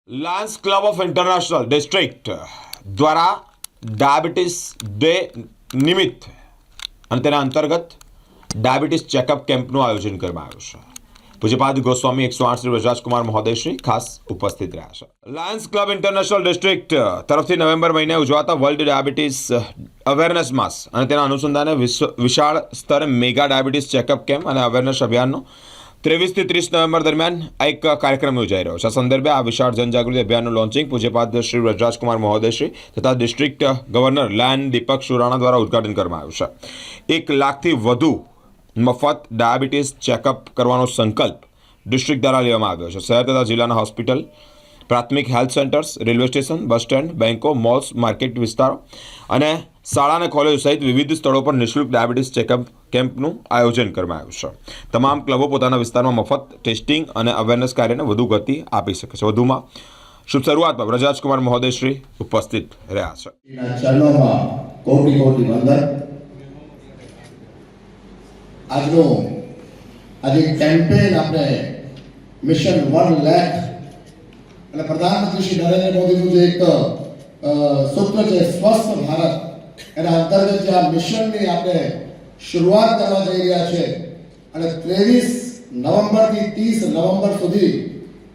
Lions club of international district દ્વારા diabetes day નિમિત્ત અને તેના અંતર્ગત ડાયાબિટીસ ચેકઅપ કેમ્પનું આયોજન કરવામાં આવ્યું છે। પૂજ્યપાદ ગોસ્વામી 108 શ્રી વ્રજરાજકુમાર મહોદયશ્રી ખાસ ઉપસ્થિત રહ્યા છે। લાયન્સ ક્લબ ઇન્ટરનેશનલ ડિસ્ટ્રિક્ટ તરફથી નવેમ્બર મહિને ઉજવાતા વર્લ્ડ ડાયાબિટીસ અવેરનેસ માસ અને તેના અનુસંધાને વિશાળ સ્તરે મેગા ડાયાબિટીસ ચેકઅપ કેમ્પ અને અવેરનેસ અભિયાનનો 23 થી 30 નવેમ્બર દરમિયાન એક કાર્યક્રમ યોજાઈ રહ્યો છે। આ સંદર્ભે આ વિશાળ જનજાગૃતિ અભિયાનનું લોન્ચિંગ પૂજ્યપાદ શ્રી વ્રજરાજકુમાર મહોદયશ્રી તથા ડિસ્ટ્રિક્ટ ગવર્નર લાયન દીપક સુરાણા દ્વારા ઉદ્ઘાટન કરવામાં આવ્યું છે। 1 લાખથી વધુ મફત ડાયાબિટીસ ચેકઅપ કરવાનો સંકલ્પ ડિસ્ટ્રિક્ટ દ્વારા લેવામાં આવ્યો છે। શહેર તથા જિલ્લાના હોસ્પિટલ, પ્રાથમિક health centres, railway station, bus stand, બેંકો, મોલ્સ, માર્કેટ વિસ્તારો અને શાળા અને કોલેજો સહિત વિવિધ સ્થળો પર નિઃશુલ્ક ડાયાબિટીસ ચેકઅપ કેમ્પનું આયોજન કરવામાં આવ્યું છે। તમામ ક્લબો પોતાના વિસ્તારમાં મફત ટેસ્ટિંગ અને અવેરનેસ કાર્યને વધુ ગતિ આપી શકે છે। વધુમાં શુભ શરૂઆતમાં વ્રજરાજકુમાર મહોદયશ્રી ઉપસ્થિત રહ્યા છે। ચરણોમાં કોટી કોટી વંદન। આજે કેમ્પેન આપણે મિશન 1 લાખ અને પ્રધાનમંત્રી શ્રી નરેન્દ્ર મોદીનું જે એક સૂત્ર છે સ્વસ્થ ભારત, એના અંતર્ગત જે આ મિશનની આપણે શરૂઆત કરવા જઈ રહ્યા છે અને 23 નવેમ્બરથી 30 નવેમ્બર સુધી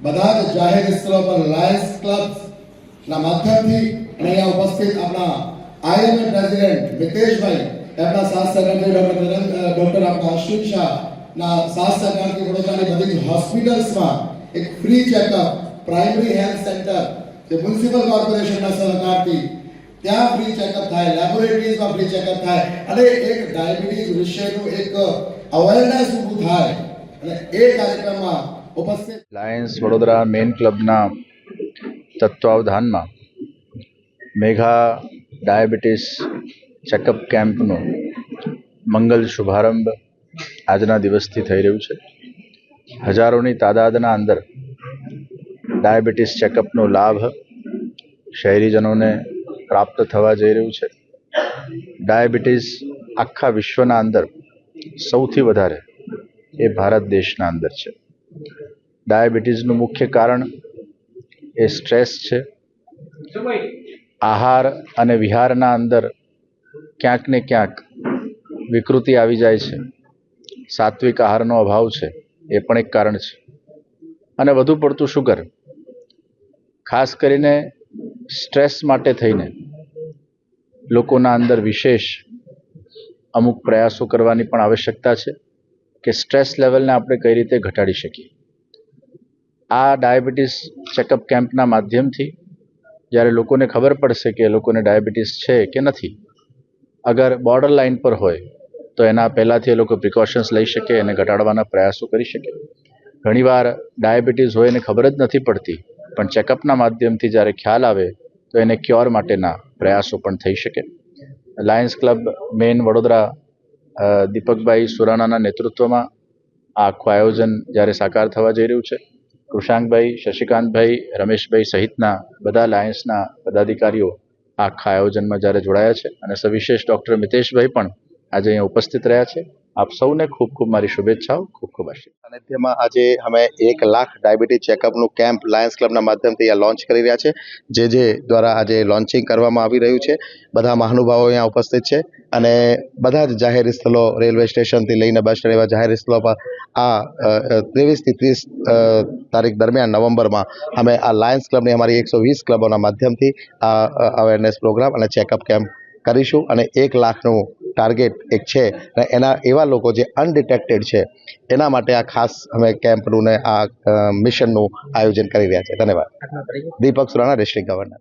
બધા જ જાહેર સ્થળો પર લાયન્સ ક્લબ્સના માધ્યમથી અને અહીંયા ઉપસ્થિત આપણા આઈએમએ પ્રેસિડેન્ટ મિતેશભાઈ, એમના સાથ સહકારથી ડોક્ટર આપણા અશ્વિન શાહના સાથ સહકારથી વડોદરાની બધી જ હોસ્પિટલ્સમાં એક free checkup, primary health centre જે મ્યુનિસિપલ કોર્પોરેશનના સહકારથી ત્યાં ફ્રી ચેકઅપ થાય, લેબોરેટરીઝમાં ફ્રી ચેકઅપ થાય અને એક ડાયાબિટીસ વિશેનું એક અવેરનેસ ઊભું થાય અને એ કાર્યક્રમમાં ઉપસ્થિત લાયન્સ વડોદરા મેઇન ક્લબના તત્વાવધાનમાં મેગા ડાયાબિટીસ ચેકઅપ કેમ્પનો મંગલ શુભારંભ આજના દિવસથી થઈ રહ્યું છે। હજારોની તાદાદના અંદર ડાયાબિટીસ ચેકઅપનો લાભ શહેરીજનોને પ્રાપ્ત થવા જઈ રહ્યું છે। ડાયાબિટીસ આખા વિશ્વના અંદર સૌથી વધારે એ ભારત દેશના અંદર છે। ડાયાબિટીસનું મુખ્ય કારણ એ સ્ટ્રેસ છે। આહાર અને વિહારના અંદર ક્યાંક ને ક્યાંક વિકૃતિ આવી જાય છે। સાત્વિક આહારનો અભાવ છે એ પણ એક કારણ છે અને વધુ પડતું શુગર, ખાસ કરીને સ્ટ્રેસ માટે થઈને લોકોના અંદર વિશેષ અમુક પ્રયાસો કરવાની પણ આવશ્યકતા છે કે સ્ટ્રેસ લેવલને આપણે કઈ રીતે ઘટાડી શકીએ। આ ડાયાબિટીસ ચેકઅપ કેમ્પના માધ્યમથી જ્યારે લોકોને ખબર પડશે કે લોકોને ડાયાબિટીસ છે કે નથી, અગર બોર્ડર લાઇન પર હોય તો એના પહેલાંથી એ લોકો પ્રિકોશન્સ લઈ શકે અને ઘટાડવાના પ્રયાસો કરી શકે। ઘણીવાર ડાયાબિટીસ હોય એને ખબર જ નથી પડતી, પણ ચેકઅપના માધ્યમથી જ્યારે ખ્યાલ આવે તો એને ક્યોર માટેના પ્રયાસો પણ થઈ શકે। લાયન્સ ક્લબ મેઇન વડોદરા દીપકભાઈ સુરાણાના નેતૃત્વમાં આ આખું આયોજન જ્યારે સાકાર થવા જઈ રહ્યું છે, કૃષાંકભાઈ, શશિકાંતભાઈ, રમેશભાઈ સહિતના બધા લાયન્સના પદાધિકારીઓ આ આખા આયોજનમાં જ્યારે જોડાયા છે અને સવિશેષ ડૉક્ટર મિતેશભાઈ પણ આજે અહીંયા ઉપસ્થિત રહ્યા છે। આપ સૌને ખૂબ ખૂબ મારી શુભેચ્છાઓ, ખૂબ ખૂબ આશીર્વાદ। અને તેમાં આજે અમે 1 લાખ ડાયાબિટીસ ચેકઅપનું કેમ્પ લાયન્સ ક્લબના માધ્યમથી આ લોન્ચ કરી રહ્યા છે, જે દ્વારા આજે લોન્ચિંગ કરવામાં આવી રહ્યું છે। બધા મહાનુભાવો અહીંયા ઉપસ્થિત છે અને બધા જ જાહેર સ્થળો, રેલવે સ્ટેશનથી લઈને બસ સ્ટેન્ડ એવા જાહેર સ્થળો પર આ 23 થી 30 તારીખ દરમિયાન નવેમ્બરમાં અમે આ લાયન્સ ક્લબની અમારી 120 ક્લબોના માધ્યમથી આ અવેરનેસ પ્રોગ્રામ અને ચેકઅપ કેમ્પ કરીશું અને 1 લાખનું ટાર્ગેટ એક છે અને એના એવા લોકો જે અનડિટેક્ટેડ છે એના માટે આ ખાસ અમે કેમ્પનું ને આ મિશનનું આયોજન કરી રહ્યા છે। ધન્યવાદ। દીપક સુરાણા, ડિસ્ટ્રિક્ટ ગવર્નર।